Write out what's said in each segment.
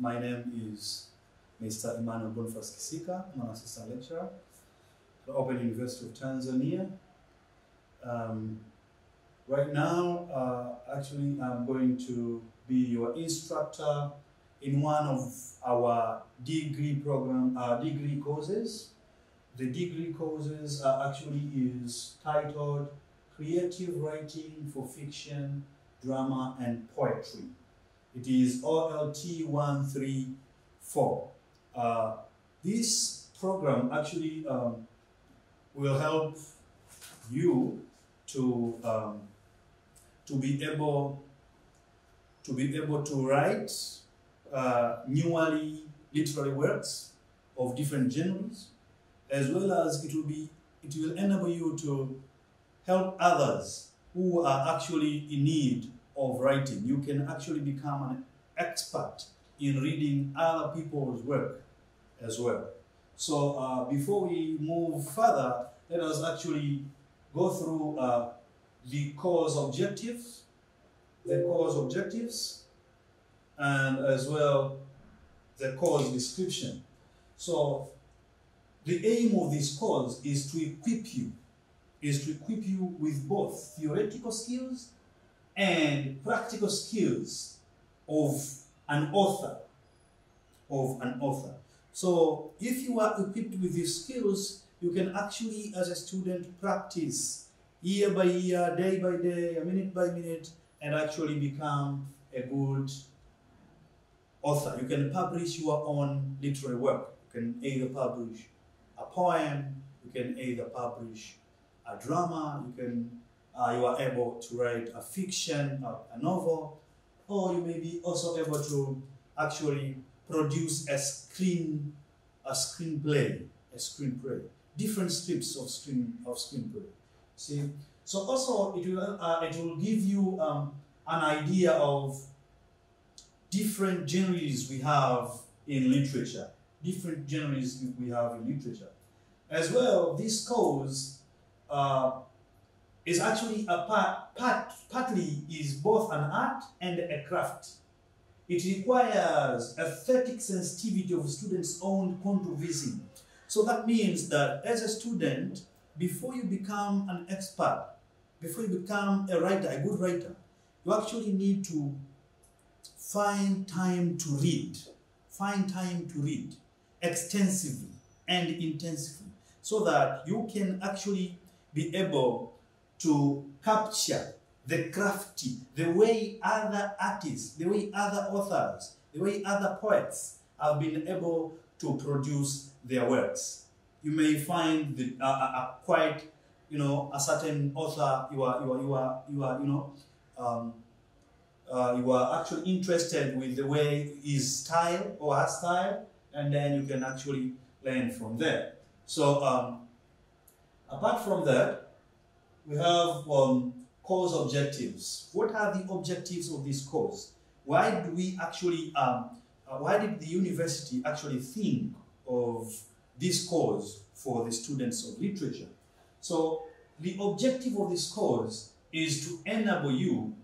My name is Mr. Emmanuel Boniface Kisika. I'm an assistant lecturer at the Open University of Tanzania. Right now, actually, I'm going to be your instructor in one of our degree courses. The degree courses is titled Creative Writing for Fiction, Drama, and Poetry. It is OLT 134. This program actually will help you to be able to write newerly literary works of different genres, as well as it will enable you to help others who are actually in need of writing. You can actually become an expert in reading other people's work as well. So before we move further, let us actually go through the course objectives, and as well the course description. So the aim of this course is to equip you with both theoretical skills and practical skills of an author. So if you are equipped with these skills, you can actually, as a student, practice year by year, day by day, minute by minute, and actually become a good author. You can publish your own literary work. You can either publish a poem, you can either publish a drama, you are able to write a fiction, a novel, or you may be also able to actually produce a screenplay, different scripts of screenplay. See, so also it will give you an idea of different genres we have in literature. As well, this course is actually partly is both an art and a craft. It requires aesthetic sensitivity of students' own point of vision. So that means that as a student, before you become an expert, before you become a writer, a good writer, you actually need to find time to read extensively and intensively, so that you can actually be able to capture the crafty, the way other artists, the way other authors, the way other poets have been able to produce their works. You may find quite, a certain author you are actually interested with the way his style or her style, and then you can actually learn from there. So apart from that, we have course objectives. What are the objectives of this course? Why do we actually, why did the university actually think of this course for the students of literature? So the objective of this course is to enable you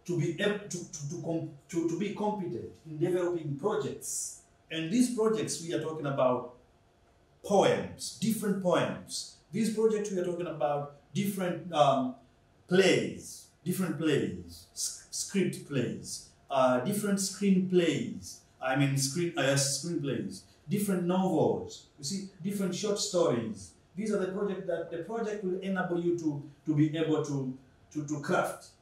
to be able to be competent in developing projects. And these projects, we are talking about poems, different poems. These projects, we are talking about different script plays, different screenplays, screenplays, different novels, you see, different short stories. These are the projects that the project will enable you to be able to craft.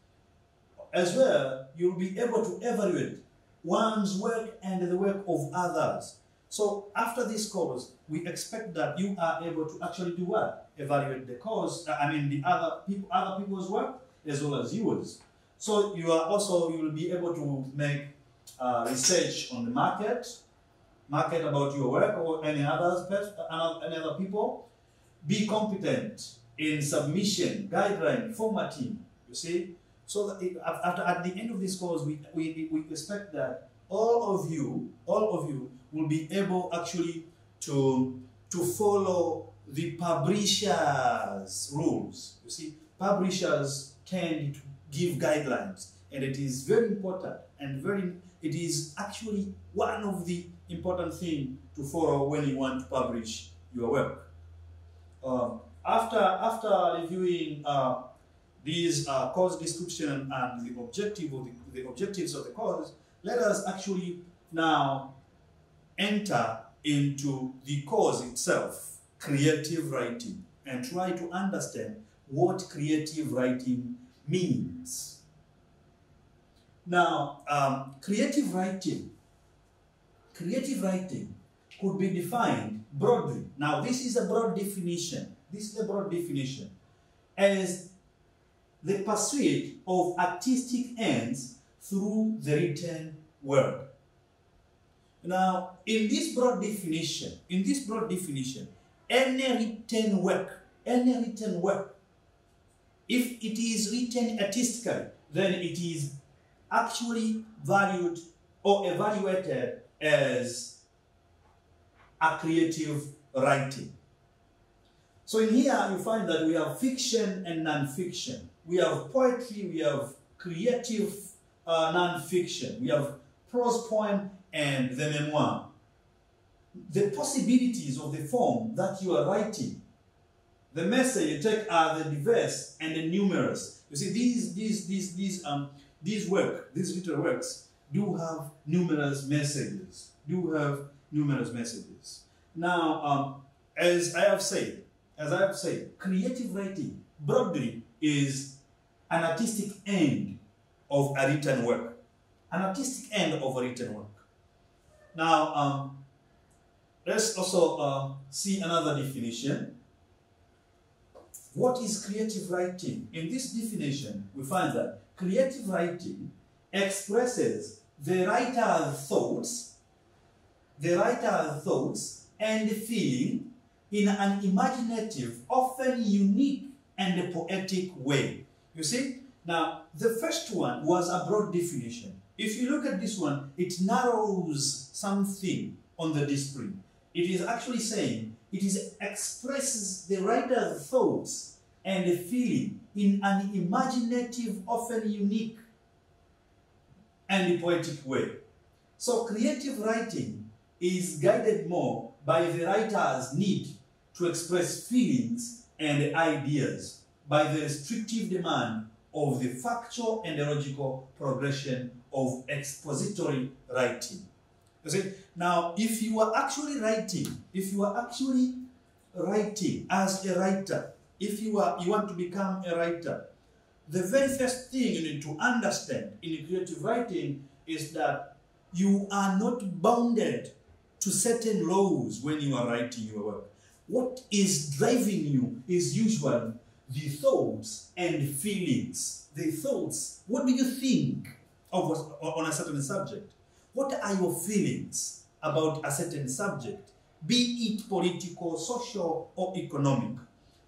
As well, you'll be able to evaluate one's work and the work of others. So after this course, we expect that you are able to actually do what? Evaluate the course, the other people's work as well as yours. So you will be able to make research on the market about your work or any other people. Be competent in submission, guideline, formatting. You see, so that at the end of this course, we expect that all of you will be able actually to follow the publisher's rules. You see, publishers tend to give guidelines, and it is very important and it is actually one of the important things to follow when you want to publish your work. After reviewing these course description and the objectives of the course, let us actually now enter into the course itself, creative writing, and try to understand what creative writing means. Now, creative writing could be defined broadly. Now, this is a broad definition. This is a broad definition as the pursuit of artistic ends through the written word. Now, in this broad definition, any written work, if it is written artistically, then it is actually valued or evaluated as a creative writing. So in here you find that we have fiction and non-fiction. We have poetry, we have creative non-fiction, we have prose poem and the memoir. The possibilities of the form that you are writing, the message you take are the diverse and the numerous. You see, these little works do have numerous messages. Now, as I have said, creative writing broadly is an artistic end of a written work. Now, let's also see another definition. What is creative writing? In this definition, we find that creative writing expresses the writer's thoughts and feeling in an imaginative, often unique and poetic way. You see? Now, the first one was a broad definition. If you look at this one, it narrows something on the display. It is actually saying it expresses the writer's thoughts and feeling in an imaginative, often unique and poetic way. So creative writing is guided more by the writer's need to express feelings and ideas, by the restrictive demand of the factual and logical progression of expository writing. You see, now if you are actually writing as a writer, if you want to become a writer, the very first thing you need to understand in creative writing is that you are not bounded to certain laws when you are writing your work. What is driving you is usually the thoughts and feelings. The thoughts, what do you think on a certain subject? What are your feelings about a certain subject, be it political, social, or economic?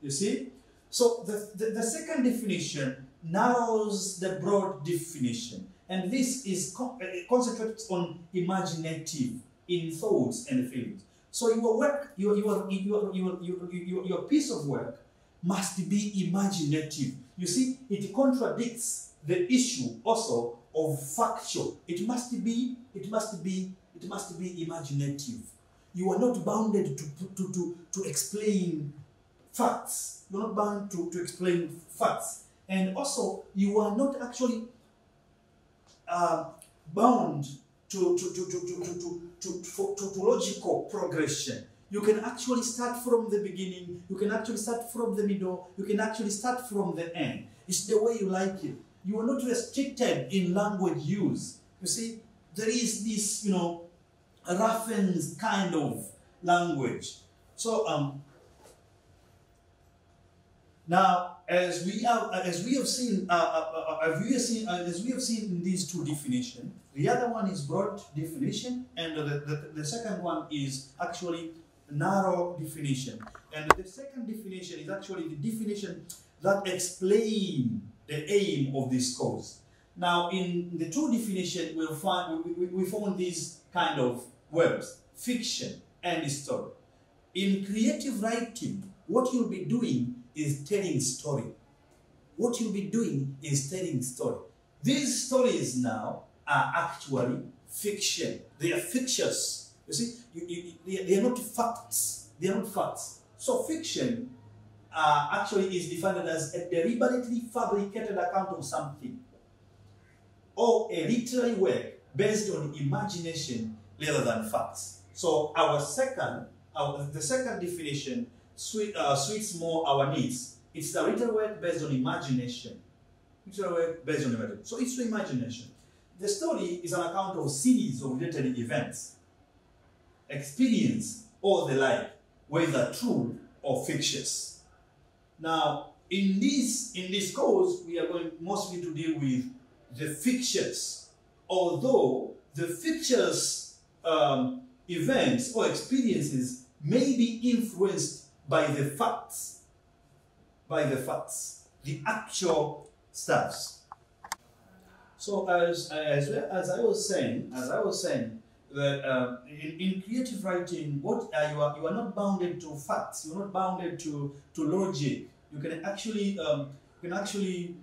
You see? So the second definition narrows the broad definition, and this is concentrates on imaginative in thoughts and feelings. So your work, your piece of work must be imaginative. You see, it contradicts the issue also of factual. It must be imaginative. You are not bounded to explain facts. You are not bound to explain facts. And also, you are not actually bound to logical progression. You can actually start from the beginning, you can actually start from the middle, you can actually start from the end. It's the way you like it. You are not restricted in language use. You see, there is this, roughened kind of language. So, now, as we have seen in these two definitions, the other one is broad definition, and the second one is actually narrow definition. And the second definition is actually the definition that explains the aim of this course. Now, in the two definitions, we found these kind of words: fiction and story. In creative writing, what you'll be doing is telling story. What you'll be doing is telling story. These stories now are actually fiction. They are fictitious. You see, they are not facts. They are not facts. So fiction actually is defined as a deliberately fabricated account of something, or a literary work based on imagination rather than facts. So the second definition suits more our needs. It's a literary work based on imagination. Literary work based on imagination. So it's imagination. The story is an account of a series of related events, experience, or the like, whether true or fictitious. Now, in this course, we are going mostly to deal with the fictitious, although the fictitious events or experiences may be influenced by the facts, the actual stuffs. So as I was saying that in creative writing, you are not bounded to facts. You're not bounded to logic. You can actually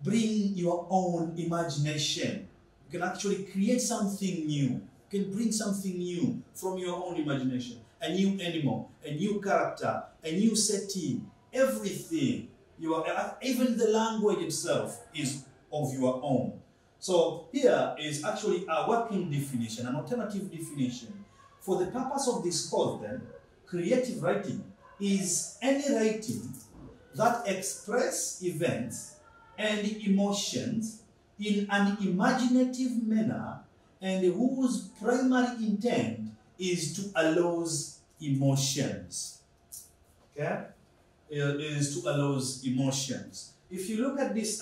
bring your own imagination. You can actually create something new. You can bring something new from your own imagination. A new animal, a new character, a new setting, everything. Even the language itself is of your own. So here is actually a working definition, an alternative definition. For the purpose of this course then, creative writing is any writing that expresses events and emotions in an imaginative manner and whose primary intent is to arouse emotions. Okay? It is to arouse emotions. If you look at this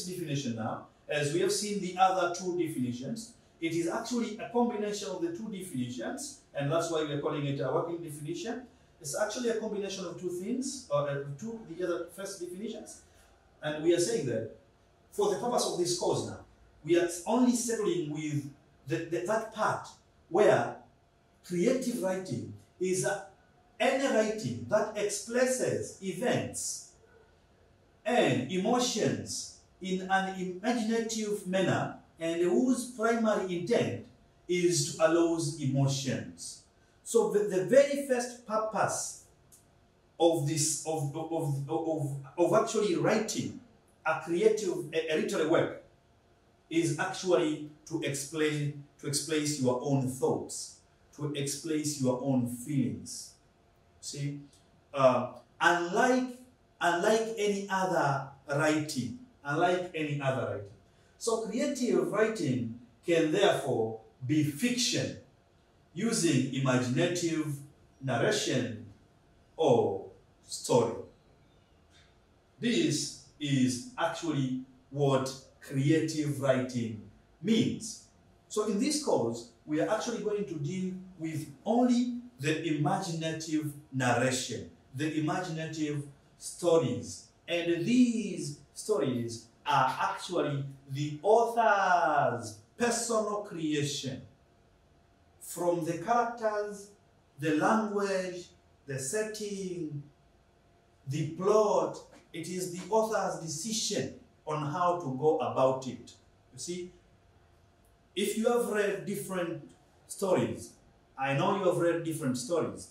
definition now, as we have seen the other two definitions, it is actually a combination of the two definitions, and that's why we are calling it a working definition. It's actually a combination of two things, or the other first definitions, and we are saying that for the purpose of this course now, we are only settling with that part where creative writing is any writing that expresses events and emotions in an imaginative manner and whose primary intent is to arouse emotions. So the very first purpose of this of actually writing a literary work is actually to express your own thoughts, to express your own feelings. See, unlike any other writing. So creative writing can therefore be fiction using imaginative narration or story. This is actually what creative writing means. So in this course, we are actually going to deal with only the imaginative narration, the imaginative stories. And these stories are actually the author's personal creation. From the characters, the language, the setting, the plot, it is the author's decision on how to go about it. You see, if you have read different stories, I know you have read different stories,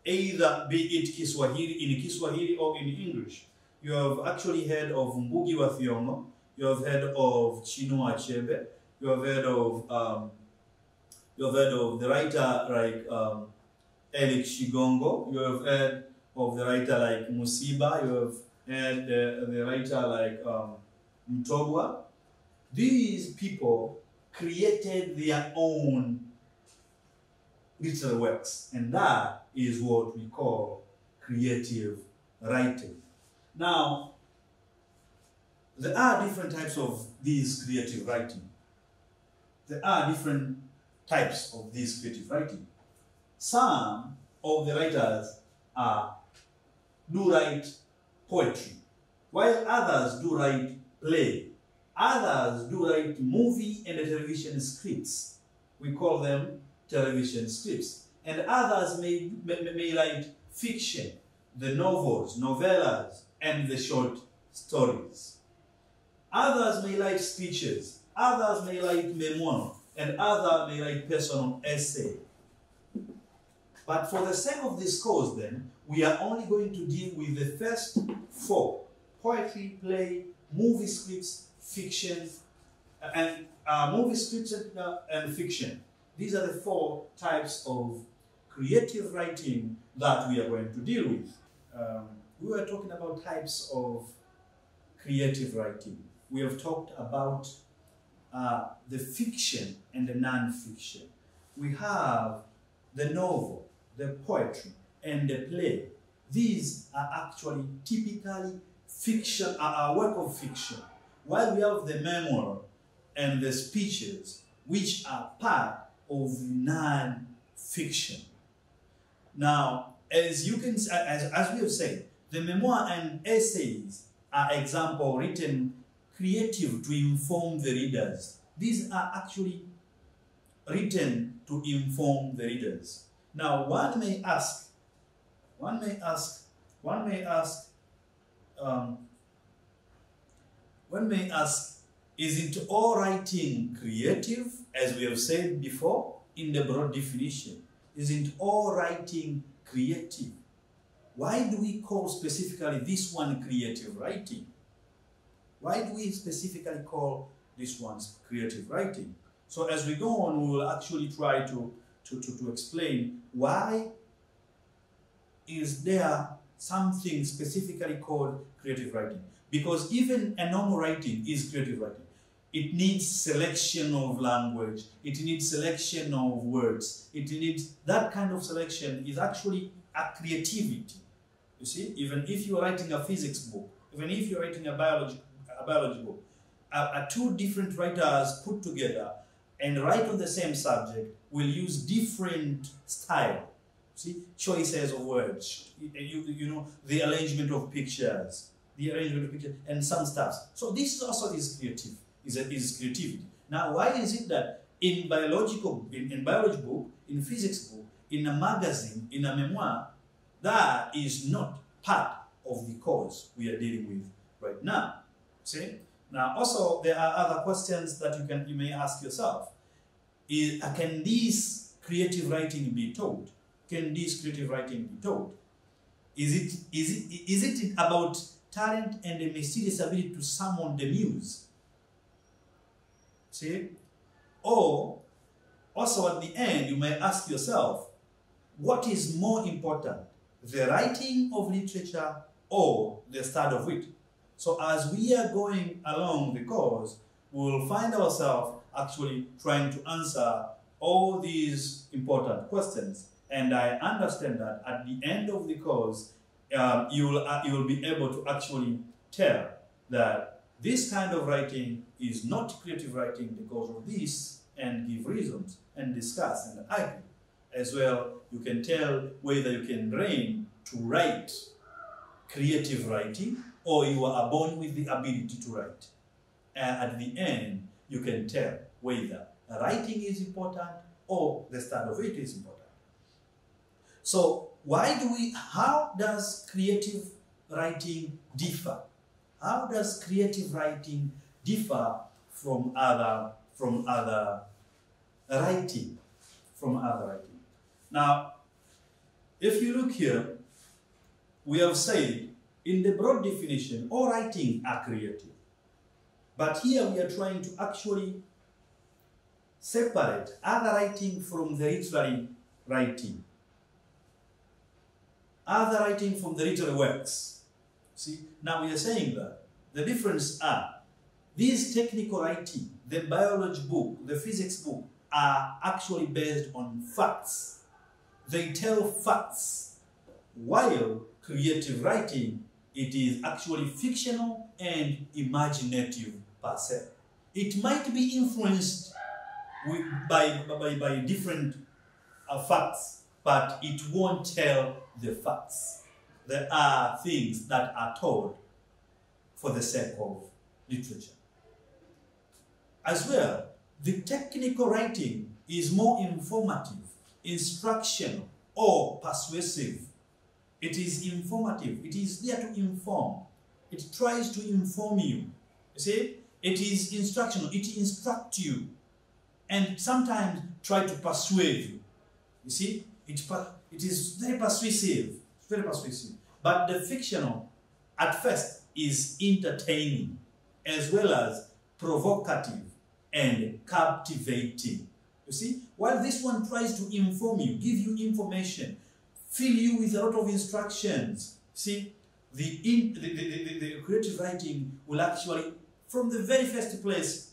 either be it in Kiswahili or in English. You have actually heard of Ngugi wa Thiong'o, you have heard of Chinua Achebe, you have heard of the writer like Eric Shigongo, you have heard of the writer like Musiba, you have heard the writer like Mtogwa. These people created their own literary works, and that is what we call creative writing. Now, there are different types of these creative writing. Some of the writers do write poetry, while others do write play. Others do write movie and television scripts. We call them television scripts. And others may write fiction, the novels, novellas, and the short stories. Others may write speeches. Others may write memoir. and other may write personal essay. But for the sake of this course then, we are only going to deal with the first 4: poetry, play, movie scripts, fiction, and movie scripts and fiction. These are the 4 types of creative writing that we are going to deal with. We were talking about types of creative writing. We have talked about the fiction and the non-fiction. We have the novel, the poetry, and the play. These are actually typically fiction, a work of fiction, while we have the memoir and the speeches, which are part of non-fiction. Now, as you can, as we have said, the memoir and essays are example written creative to inform the readers. These are actually written to inform the readers. Now, one may ask, isn't all writing creative, as we have said before in the broad definition? Isn't all writing creative? Why do we call specifically this one creative writing? Why do we specifically call this one creative writing? So as we go on, we will actually try to explain why is there something specifically called creative writing. Because even a normal writing is creative writing. It needs selection of language. It needs selection of words. It needs that kind of selection is actually a creativity. You see, even if you're writing a physics book, even if you're writing a biology book, two different writers put together and write on the same subject will use different style. See, choices of words, you know, the arrangement of pictures, and some stuff. So this also is creative. Is creativity. Now, why is it that in biology book, in physics book, in a magazine, in a memoir, that is not part of the course we are dealing with right now? See? Now, also there are other questions that you may ask yourself. Can this creative writing be taught? Can this creative writing be taught? Is it about talent and a mysterious ability to summon the muse? See? Or, also at the end, you may ask yourself, what is more important, the writing of literature or the study of it? So as we are going along the course, we will find ourselves actually trying to answer all these important questions. And I understand that at the end of the course, you will be able to actually tell that this kind of writing is not creative writing because of this, and give reasons and discuss and argue. As well, you can tell whether you can train to write creative writing or you are born with the ability to write. And at the end, you can tell whether writing is important or the study of it is important. So how does creative writing differ? How does creative writing differ from other writing? Now, if you look here, we have said in the broad definition, all writing are creative. But here we are trying to actually separate other writing from the literary writing. Other writing from the literary works. See, now we are saying that the difference are these technical writing, the biology book, the physics book, are actually based on facts. They tell facts, while creative writing, it is actually fictional and imaginative per se. It might be influenced by different facts, but it won't tell the facts. There are things that are told for the sake of literature. As well, the technical writing is more informative, instructional, or persuasive. It is informative. It is there to inform. It tries to inform you. You see? It is instructional. It instructs you. and sometimes try to persuade you. You see, it is very persuasive. It's very persuasive. But the fictional, at first, is entertaining, as well as provocative and captivating. You see, while this one tries to inform you, give you information, fill you with a lot of instructions, see, the creative writing will actually, from the very first place,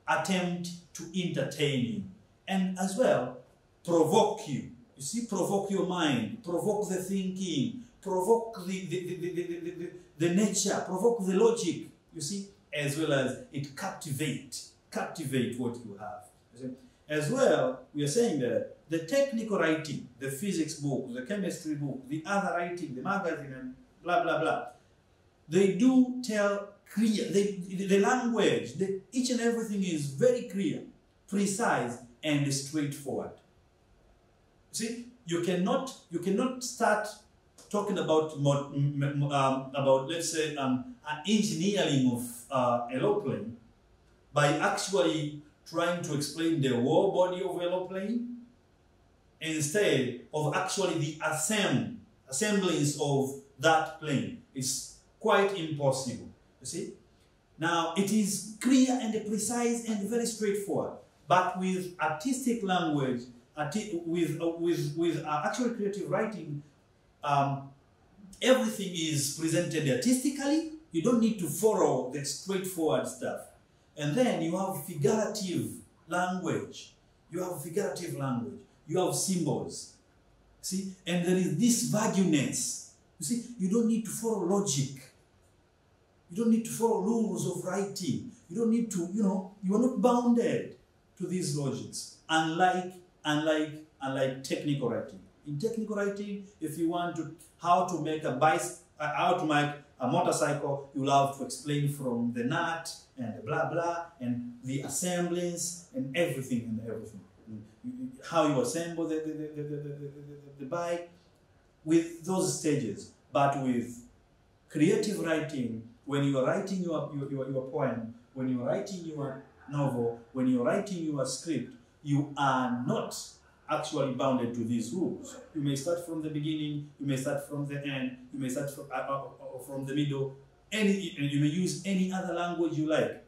attempt to entertain you, and as well, provoke you. You see, provoke your mind, provoke the thinking, provoke the nature, provoke the logic, you see, as well as it captivate what you have. You see? As well, we are saying that the technical writing, the physics book, the chemistry book, the other writing, the magazine, and blah, blah, blah, they do tell clear, the language, each and everything is very clear, precise, and straightforward. See, you cannot start talking about let's say an engineering of aeroplane by actually trying to explain the whole body of aeroplane instead of actually the assemblies of that plane. It's quite impossible. You see, now it is clear and precise and very straightforward, but with artistic language, with actual creative writing, everything is presented artistically. You don't need to follow the straightforward stuff. And then you have figurative language. You have symbols. See? And there is this vagueness. You see, you don't need to follow logic. You don't need to follow rules of writing. You don't need to, you are not bounded to these logics. Unlike technical writing. In technical writing, if you want to how to make a motorcycle, you'll have to explain from the nut and the blah blah and the assemblies and everything. How you assemble the bike with those stages. But with creative writing, when you are writing your poem, when you are writing your novel, when you are writing your script, you are not actually bounded to these rules. You may start from the beginning, you may start from the end, you may start from the middle, and you may use any other language you like.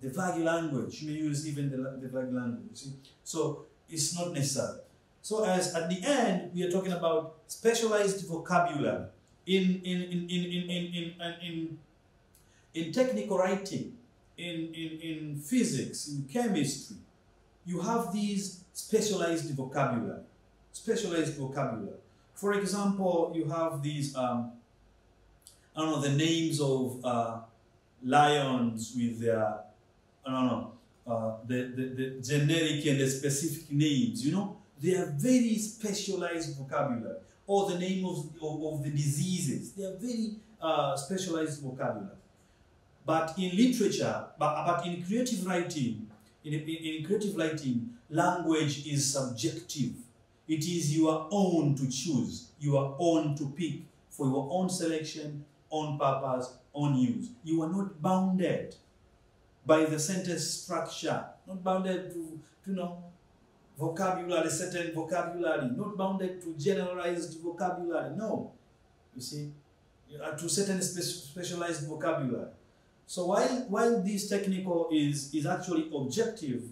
The vague language, you may use even the vague language. See? So it's not necessary. So as at the end, we are talking about specialized vocabulary. In technical writing, in physics, in chemistry, you have these specialized vocabulary. For example, you have these, the names of lions with their, the generic and the specific names, They are very specialized vocabulary. Or the name of the diseases. They are very specialized vocabulary. But in literature, but in creative writing, in creative writing, language is subjective. It is your own to choose, your own to pick for your own selection, own purpose, own use. You are not bounded by the sentence structure, not bounded to vocabulary, certain vocabulary, not bounded to generalized vocabulary. No, you see, to certain specialized vocabulary. So while this technical is actually objective,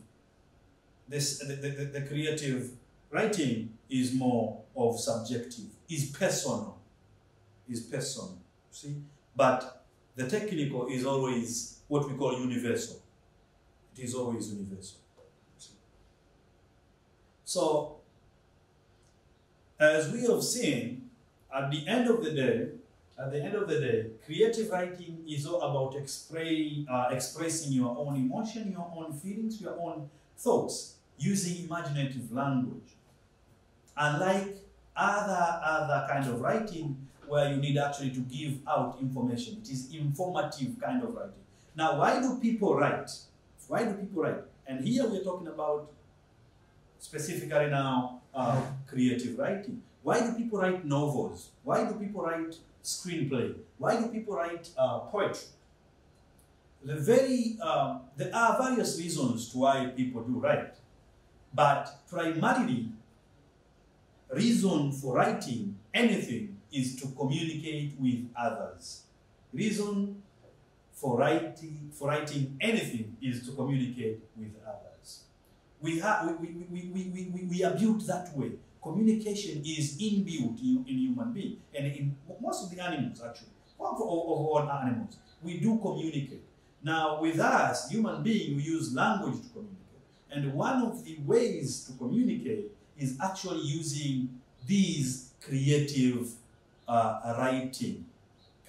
the creative writing is more of subjective, is personal. See? But the technical is always what we call universal. It is always universal. See? So, as we have seen, at the end of the day, creative writing is all about expressing your own emotion, your own feelings, your own thoughts, using imaginative language. Unlike other kind of writing where you need actually to give out information, it is informative kind of writing. Now, why do people write? And here we're talking about specifically now creative writing. Why do people write novels? Why do people write screenplay? Why do people write poetry? there are various reasons to why people do write, but primarily, reason for writing anything is to communicate with others. Reason for writing anything is to communicate with others. We are built that way. Communication is inbuilt in human being, and in most of the animals, actually, of all animals, we do communicate. Now, with us, human beings, we use language to communicate, and one of the ways to communicate is actually using these creative writing.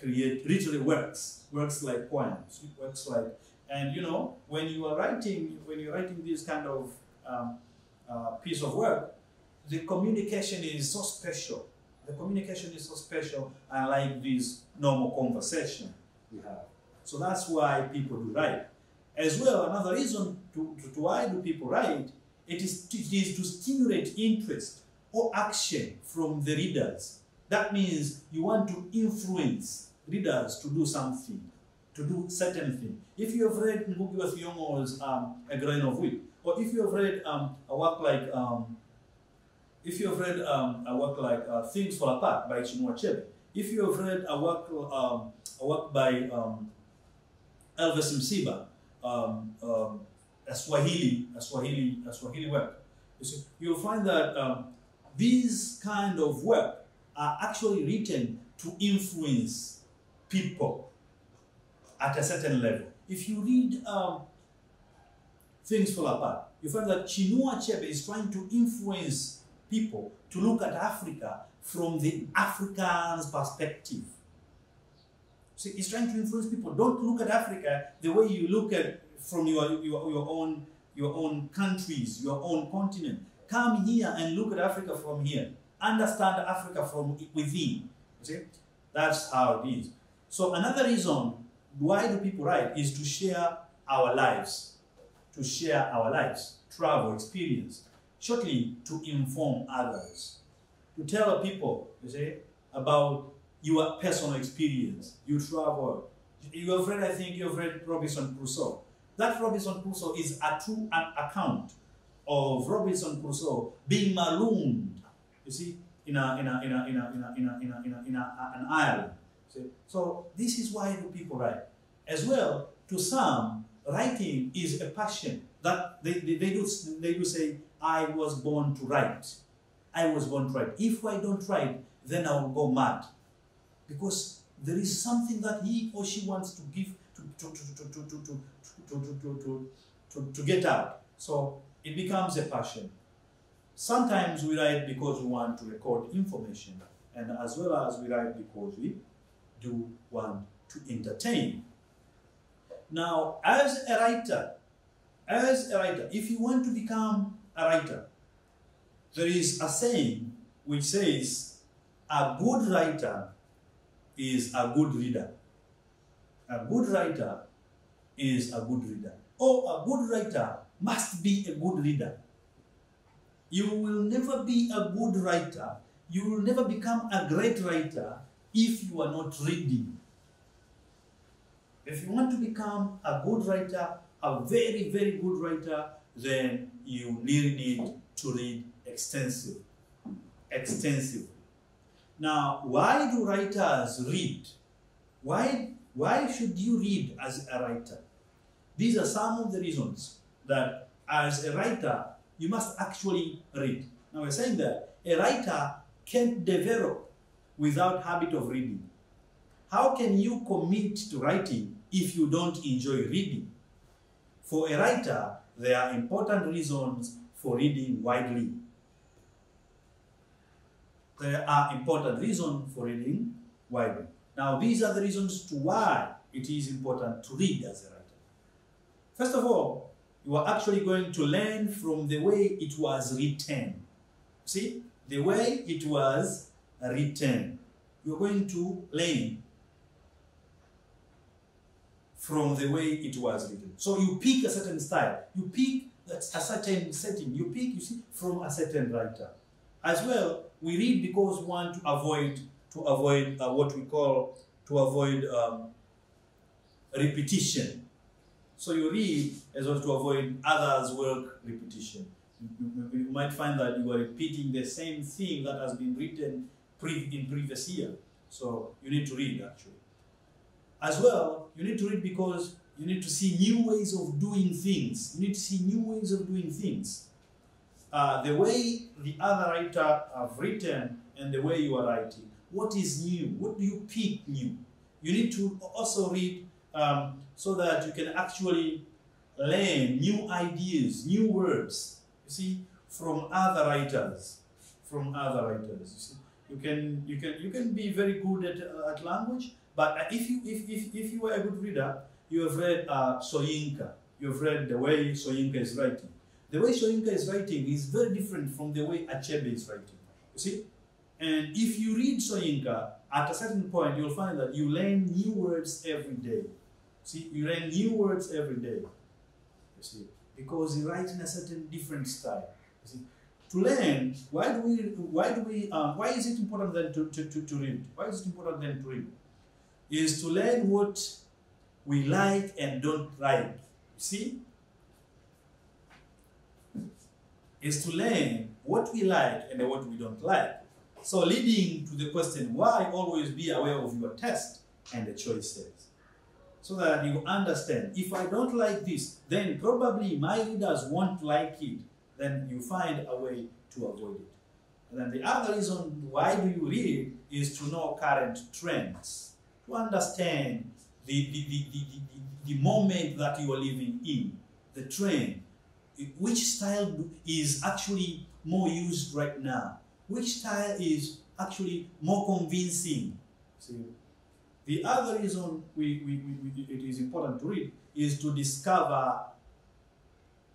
Literally works like poems, works like, and you know, when you're writing this kind of piece of work, the communication is so special. The communication is so special, unlike this normal conversation we have. So that's why people do write. As well, another reason to why do people write, it is to stimulate interest or action from the readers. That means you want to influence readers to do something, to do certain thing. If you have read Ngugi wa Thiong'o's A Grain of Wheat, or if you have read a work like Things Fall Apart by Chinua Achebe, if you have read a work by Elvis Msiba, a Swahili work, you'll find that these kind of work are actually written to influence people at a certain level. If you read Things Fall Apart, you find that Chinua Achebe is trying to influence people to look at Africa from the African's perspective. So he's trying to influence people. Don't look at Africa the way you look at from your own countries, your own continent. Come here and look at Africa from here. Understand Africa from within. See? That's how it is. So another reason why do people write is to share our lives. To share our lives, travel, experience. Shortly, to inform others. To tell people, you see, about your personal experience. You travel. You have read, I think you have read Robinson Crusoe. That Robinson Crusoe is a true account of Robinson Crusoe being marooned, you see, in an island. See? So this is why do people write. As well, to some, writing is a passion. That they do say, I was born to write. I was born to write. If I don't write, then I will go mad. Because there is something that he or she wants to give to get out. So it becomes a passion. Sometimes we write because we want to record information, and as well as we write because we do want to entertain. Now, as a writer, if you want to become a writer, there is a saying which says, a good writer is a good reader. A good writer is a good reader. Or a good writer must be a good reader. You will never be a good writer. You will never become a great writer if you are not reading. If you want to become a good writer, a very, very good writer, then you really need to read extensively. Now, why do writers read? Why should you read as a writer? These are some of the reasons that as a writer, you must actually read. Now, we're saying that a writer can't develop without habit of reading. How can you commit to writing if you don't enjoy reading? For a writer, there are important reasons for reading widely. There are important reasons for reading widely. Now, these are the reasons to why it is important to read as a writer. First of all, you are actually going to learn from the way it was written. See, the way it was written. You're going to learn from the way it was written. So you pick a certain style. You pick a certain setting. You pick, you see, from a certain writer. As well, we read because we want to avoid what we call, repetition. So you read as well to avoid others' work repetition. You might find that you are repeating the same thing that has been written in previous year. So you need to read actually. As well, you need to read because you need to see new ways of doing things. You need to see new ways of doing things. The way the other writer have written and the way you are writing. What is new? What do you pick new? You need to also read so that you can actually learn new ideas, new words. You see, from other writers. From other writers. You see, you can be very good at language, but if you were a good reader, you have read Soyinka. You have read the way Soyinka is writing. The way Soyinka is writing is very different from the way Achebe is writing. You see? And if you read Soyinka, at a certain point, you'll find that you learn new words every day. See? You learn new words every day. You see? Because you write in a certain different style. You see? To learn, why is it important then to read? Why is it important then to read? Is to learn what we like and don't like. You see? Is to learn what we like and what we don't like. So leading to the question, why always be aware of your test and the choices? So that you understand, if I don't like this, then probably my readers won't like it. Then you find a way to avoid it. And then the other reason why do you read is to know current trends, to understand the moment that you are living in, the trend, which style is actually more used right now, which style is actually more convincing. See, the other reason it is important to read is to discover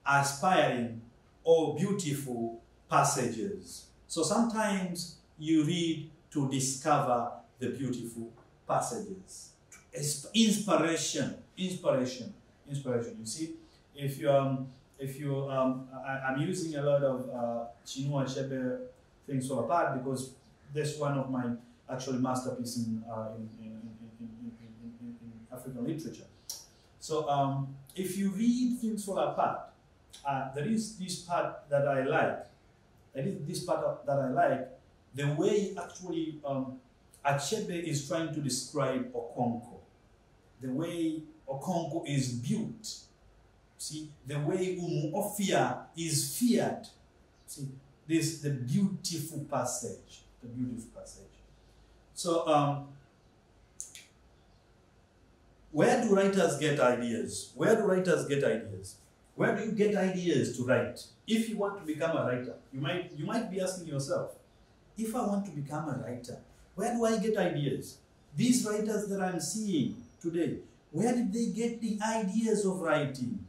aspiring or beautiful passages. So sometimes you read to discover the beautiful passages. Inspiration. You see, I'm using a lot of Chinua Achebe things for apart because that's one of my actual masterpieces in African literature. So if you read things fall apart, there is this part that I like. The way actually Achebe is trying to describe Okonkwo. The way Okonkwo is built. See, the way Umuofia is feared. See, this the beautiful passage. The beautiful passage. So where do writers get ideas? Where do writers get ideas? Where do you get ideas to write? If you want to become a writer, you might be asking yourself, if I want to become a writer, where do I get ideas? These writers that I'm seeing today, where did they get the ideas of writing?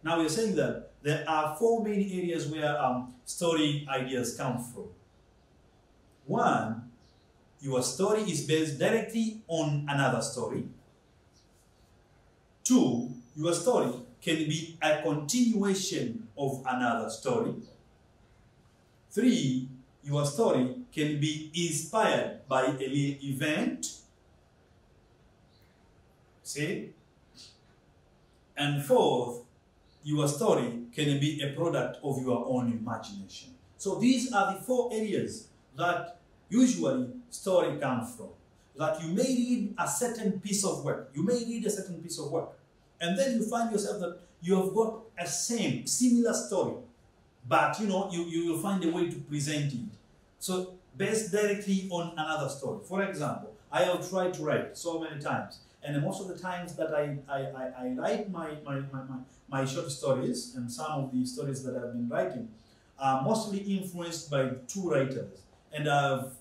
Now we're saying that there are 4 main areas where story ideas come from. 1, your story is based directly on another story. 2, your story can be a continuation of another story. 3, your story can be inspired by an event. See? And 4th, your story can be a product of your own imagination. So these are the 4 areas that usually story comes from. That you may read a certain piece of work. And then you find yourself that you have got a similar story. But you will find a way to present it. So based directly on another story. For example, I have tried to write so many times. And most of the times that I write my short stories, and some of the stories that I've been writing are mostly influenced by 2 writers. And I've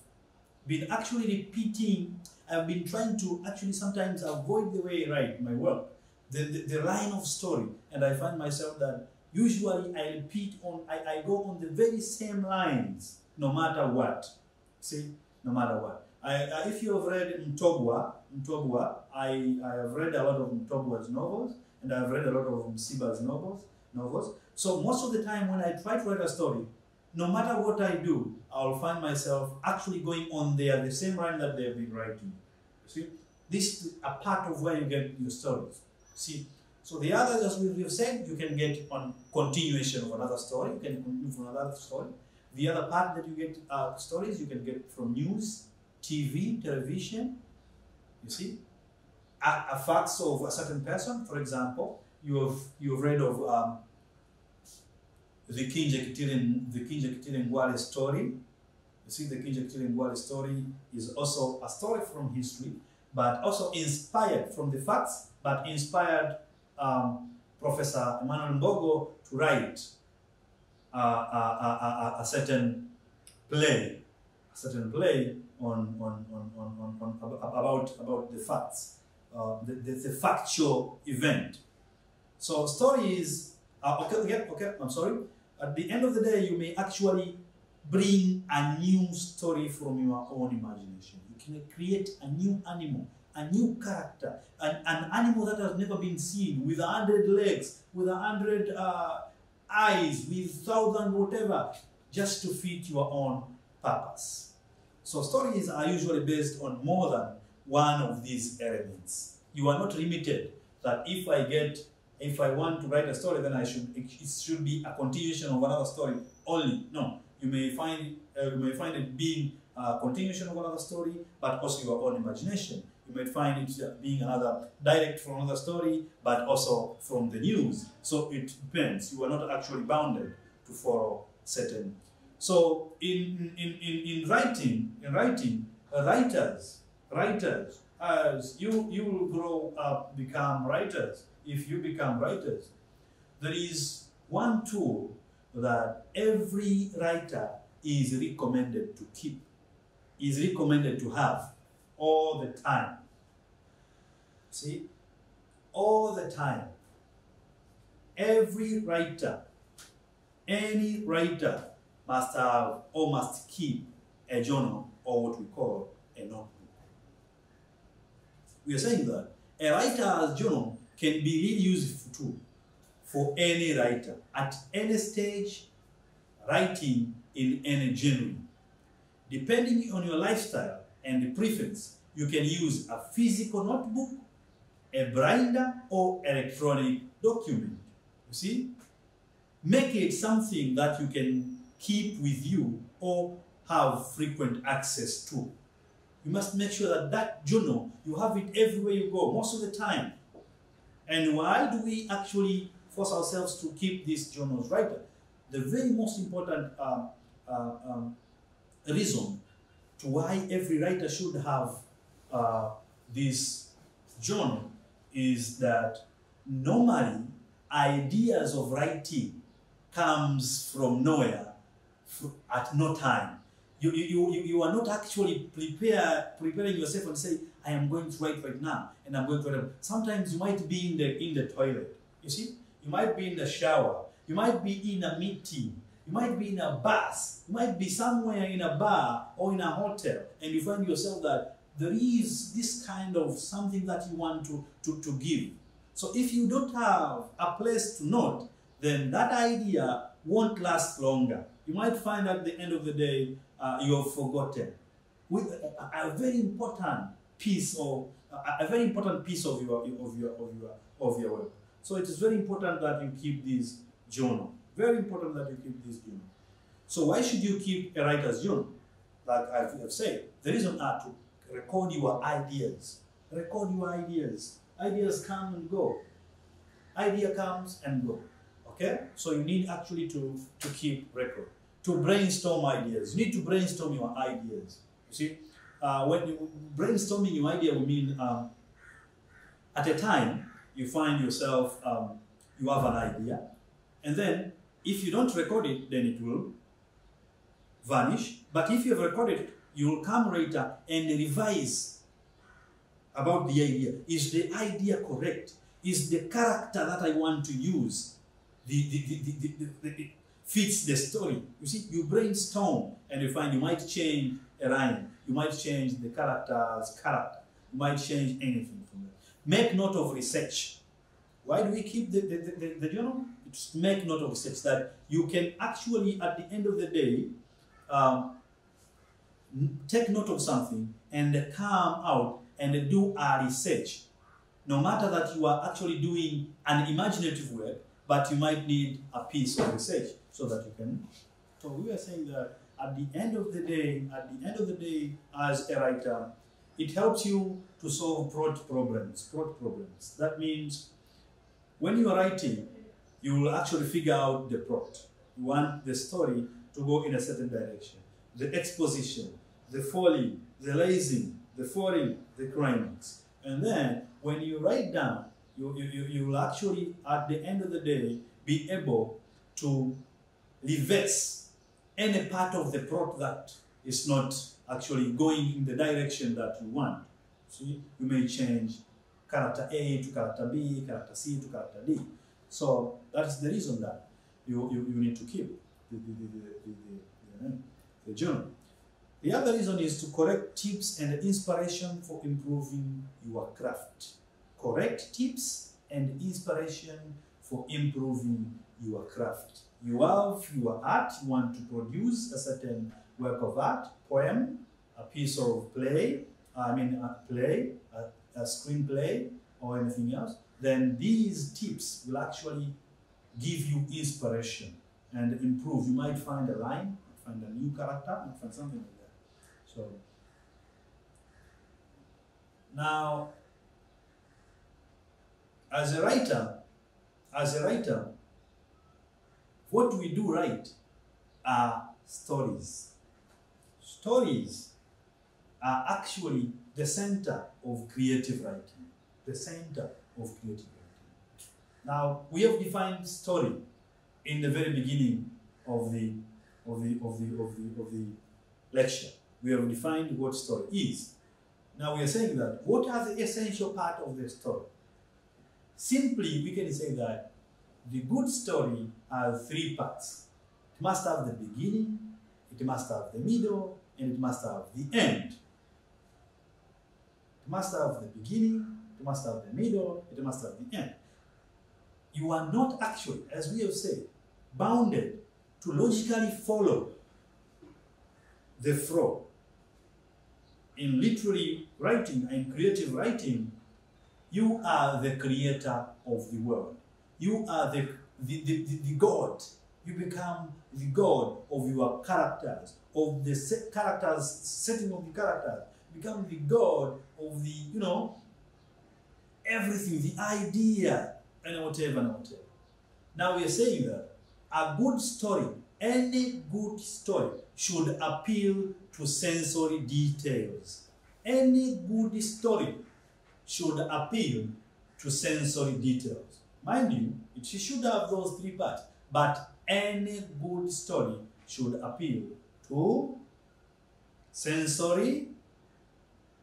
been actually repeating, I've been trying to actually sometimes avoid the way I write my work, the line of story. And I find myself that usually I go on the very same lines, no matter what. See, no matter what. If you have read Mtobwa, I have read a lot of Mtobwa's novels, and I have read a lot of Msiba's novels. So most of the time when I try to write a story, no matter what I do, I'll find myself actually going on the same line that they have been writing. See, this is a part of where you get your stories. See, So the others, as we've said, you can get on continuation of another story. You can continue from another story. The other part that you get stories, you can get from news, TV, television. You see, a facts of a certain person. For example, you've read of the Kinjekitile Ngwale story. You see, the Kinjekitile Ngwale story is also a story from history, but also inspired from the facts, but inspired Professor Emmanuel Mbogo to write a certain play on about the facts, the factual event. So stories, okay, I'm sorry. At the end of the day, you may actually bring a new story from your own imagination. You can create a new animal, a new character, an animal that has never been seen, with 100 legs, with 100 eyes, with 1,000 whatever, just to fit your own purpose. So stories are usually based on more than one of these elements. You are not limited that if I want to write a story, then it should be a continuation of another story only. No, you may find it being a continuation of another story, but also your own imagination. You might find it being another direct from another story, but also from the news. So it depends. You are not actually bounded to follow certain. So in writing, writers, as you will grow up, become writers. If you become writers, there is one tool that every writer is recommended to keep, is recommended to have all the time. See? All the time. Every writer, any writer must have or must keep a journal, or what we call a notebook. We are saying that a writer's journal can be really useful too for any writer at any stage, writing in any genre. Depending on your lifestyle and the preference, you can use a physical notebook, a binder, or electronic document. You see? Make it something that you can keep with you or have frequent access to. You must make sure that that journal, you have it everywhere you go, most of the time. And why do we actually force ourselves to keep these journals right? The very most important reason to why every writer should have this journal is that normally ideas of writing comes from nowhere at no time. You are not actually preparing yourself and say, I am going to write right now, and I'm going to write. Sometimes you might be in the toilet, you see? You might be in the shower. You might be in a meeting. You might be in a bus. You might be somewhere in a bar or in a hotel, and you find yourself that there is this kind of something that you want to give. So if you don't have a place to note, then that idea won't last longer. You might find at the end of the day, you have forgotten with a very important piece of your work. So it is very important that you keep this journal. Very important that you keep this journal. So why should you keep a writer's journal? Like I have said, the reason are to record your ideas. Record your ideas. Ideas come and go. Idea comes and go. Okay? So you need actually to keep record. To brainstorm ideas. You need to brainstorm your ideas. You see, when you brainstorming your idea, we mean at a time you find yourself, you have an idea, and then if you don't record it, then it will vanish. But if you have recorded it, you will come later and revise about the idea. Is the idea correct? Is the character that I want to use fits the story? You see, you brainstorm and you find you might change a line, you might change the character's character, you might change anything from that. Make note of research. Why do we keep the journal? It's to make note of research that you can actually, at the end of the day, take note of something and come out and do a research no matter that you are actually doing an imaginative work, but you might need a piece of research so that you can. So we are saying that at the end of the day, as a writer, it helps you to solve plot problems. That means when you are writing, you will actually figure out the plot. You want the story to go in a certain direction. The exposition, the falling, the raising, the falling, the climax. And then when you write down, you will actually, at the end of the day, be able to reverse any part of the plot that is not actually going in the direction that you want. See, you may change character A to character B, character C to character D. So that's the reason that you need to keep the journal. The other reason is to correct tips and inspiration for improving your craft. Correct tips and inspiration for improving your craft. You have your art, you want to produce a certain work of art, poem, a piece of play, a screenplay, or anything else. Then these tips will actually give you inspiration and improve. You might find a line, find a new character, and find something like that. So now, as a writer, what we do right are stories. Stories are actually the center of creative writing. The center of creative writing. Now, we have defined story in the very beginning of the lecture. We have defined what story is. Now we are saying that what are the essential part of the story? Simply, we can say that the good story has three parts. It must have the beginning, it must have the middle, and it must have the end. It must have the beginning, it must have the middle, it must have the end. You are not actually, as we have said, bounded to logically follow the flow. In literary writing and creative writing, you are the creator of the world. You are the God. You become the God of your characters, of the characters, setting of the characters. You become the God of the, everything, the idea, and whatever. Now we are saying that a good story, any good story, should appeal to sensory details. Any good story should appeal to sensory details. Mind you, it should have those three parts, but any good story should appeal to sensory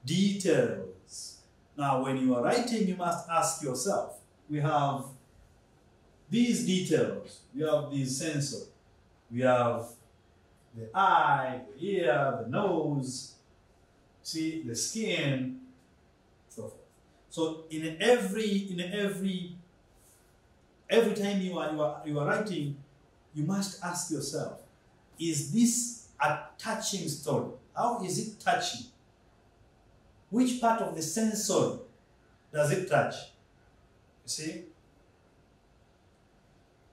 details. Now, when you are writing, you must ask yourself, we have these details, we have these sensory, we have the eye, the ear, the nose, see, the skin, so forth. So every time you are writing, you must ask yourself, is this a touching story? How is it touching? Which part of the sensory does it touch? You see?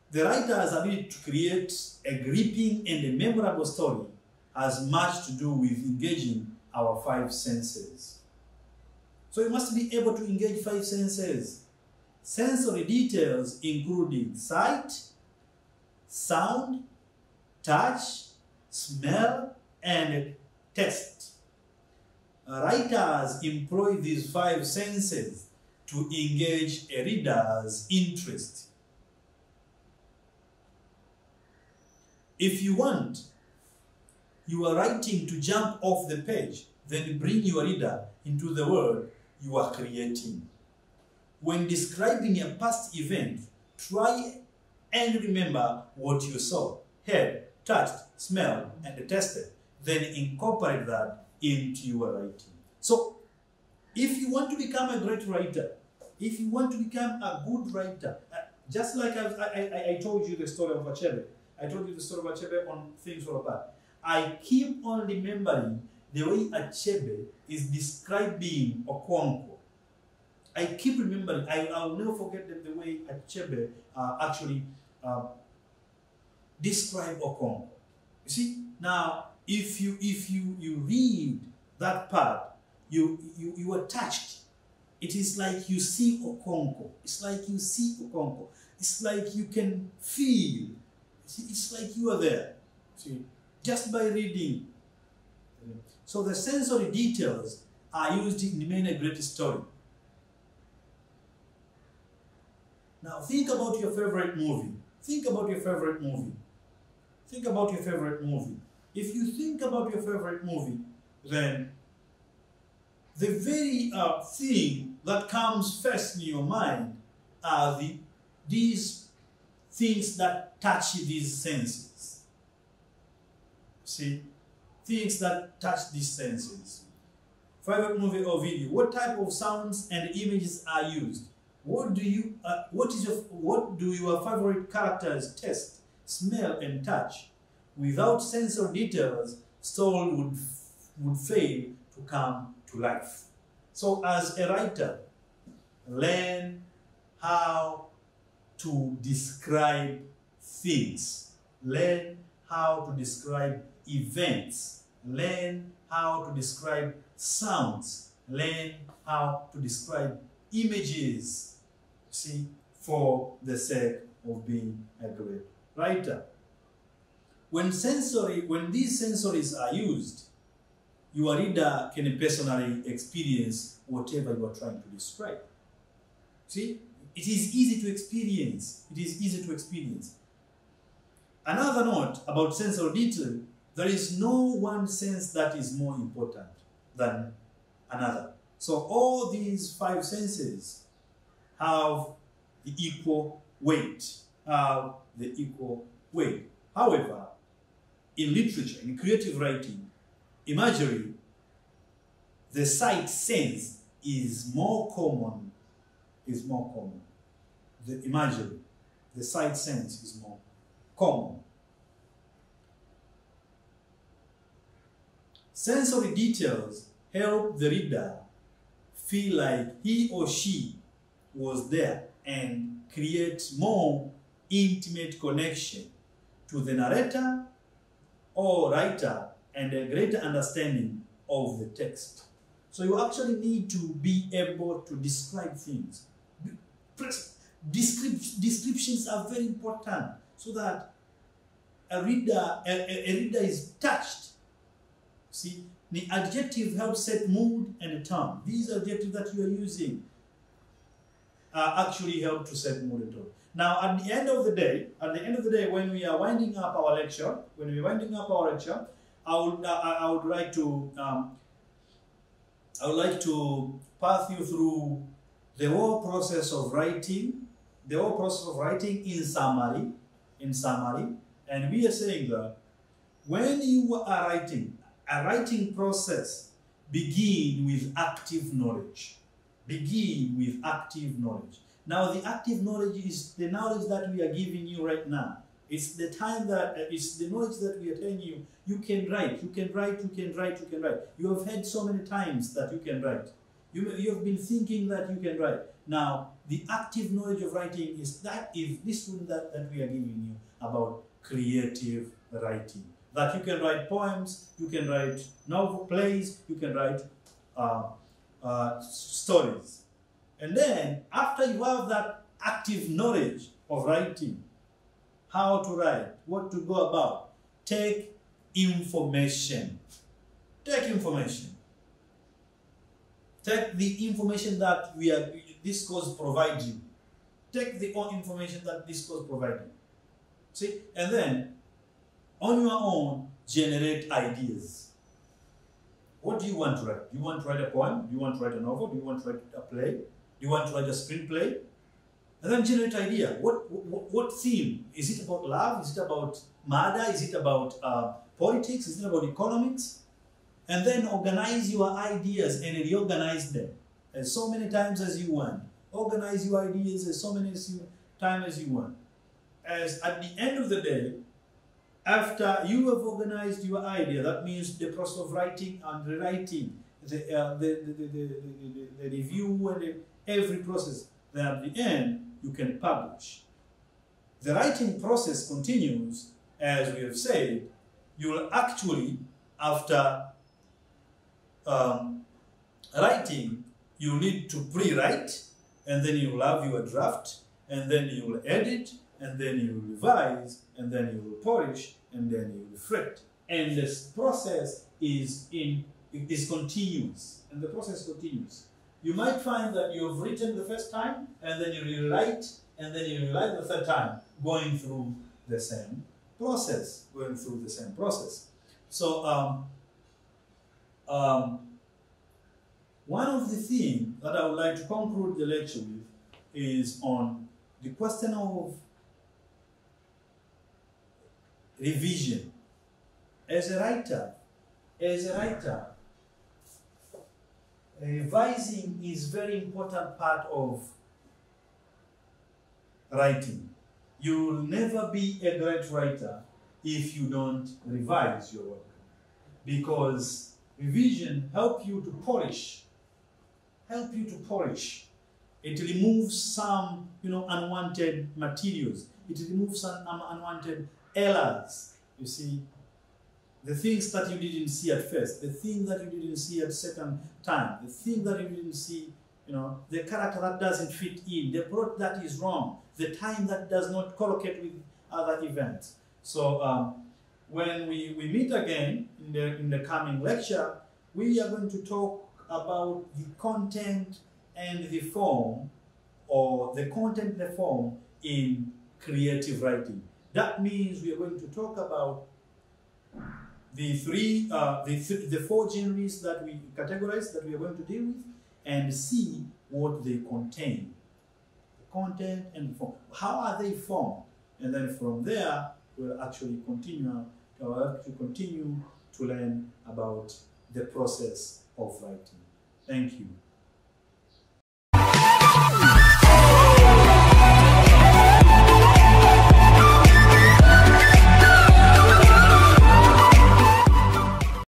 The writer's ability to create a gripping and a memorable story has much to do with engaging our five senses. So you must be able to engage five senses. Sensory details including sight, sound, touch, smell, and taste. Writers employ these five senses to engage a reader's interest. If you want your writing to jump off the page, then bring your reader into the world you are creating. When describing a past event, try and remember what you saw, heard, touched, smelled, and tasted. Then incorporate that into your writing. So, if you want to become a great writer, if you want to become a good writer, just like I told you the story of Achebe, I told you the story of Achebe on Things Fall Apart. I keep on remembering the way Achebe is describing Okonkwo. I keep remembering, I'll never forget the way Achebe actually described Okonko. You see, now if you read that part, you are touched. It is like you see Okonko. It's like you see Okonko. It's like you can feel. It's like you are there. See, just by reading. So the sensory details are used in many great story. Now think about your favorite movie. Think about your favorite movie. Think about your favorite movie. If you think about your favorite movie, then the very thing that comes first in your mind are these things that touch these senses. See? Things that touch these senses. Favorite movie or video. What type of sounds and images are used? What do your favorite characters taste, smell, and touch? Without sensory details, story would fail to come to life. So as a writer, learn how to describe things. Learn how to describe events. Learn how to describe sounds. Learn how to describe images. See, for the sake of being a great writer. When these sensories are used, your reader can personally experience whatever you are trying to describe. See, it is easy to experience. It is easy to experience. Another note about sensory detail, there is no one sense that is more important than another. So all these 5 senses have the equal weight. However, in literature, in creative writing, imagery, the sight sense is more common. The imagery, the sight sense is more common. Sensory details help the reader feel like he or she was there and create more intimate connection to the narrator or writer and a greater understanding of the text. So you actually need to be able to describe things. Descriptions are very important so that a reader is touched. See, the adjective helps set mood and tone. These adjectives that you are using actually help to set mood and tone. Now, at the end of the day, when we are winding up our lecture, I would like to pass you through the whole process of writing, in summary, and we are saying that when you are writing, a writing process begins with active knowledge. Now, the active knowledge is the knowledge that we are giving you right now. It's the knowledge that we are telling you, you can write. You have heard so many times that you can write. You have been thinking that you can write. Now, the active knowledge of writing is this one that we are giving you about creative writing. That you can write poems, you can write novel plays, you can write stories. And then, after you have that active knowledge of writing, how to write, what to go about, take information. Take the information that this course provides you. Take the information that this course provides you. See? And then, on your own, generate ideas. What do you want to write? Do you want to write a poem? Do you want to write a novel? Do you want to write a play? Do you want to write a screenplay? And then generate idea. What theme? Is it about love? Is it about murder? Is it about politics? Is it about economics? And then organize your ideas and reorganize them as so many times as you want. Organize your ideas as so many times as you want. As at the end of the day, after you have organized your idea, that means the process of writing and rewriting, the review and every process, then at the end, you can publish. The writing process continues, as we have said. You will actually, after writing, you need to pre-write, and then you will have your draft, and then you will edit, and then you will revise, and then you will polish, and then you will reflect. And this process is continuous, and the process continues. You might find that you have written the first time, and then you rewrite, and then you rewrite the third time, going through the same process, So, one of the things that I would like to conclude the lecture with is on the question of revision. As a writer, revising is a very important part of writing. You will never be a great writer if you don't revise your work, because revision helps you to polish. It removes some, unwanted materials. It removes some unwanted errors. You see, the things that you didn't see at first, the things that you didn't see at second time, the thing that you didn't see, the character that doesn't fit in, the plot that is wrong, the time that does not correlate with other events. So when we meet again in the coming lecture, we are going to talk about the content and the form, or the content and the form in creative writing. That means we are going to talk about the four genres that we categorize, that we are going to deal with, and see what they contain. The content and the form. How are they formed? And then from there, we'll actually continue to learn about the process of writing. Thank you.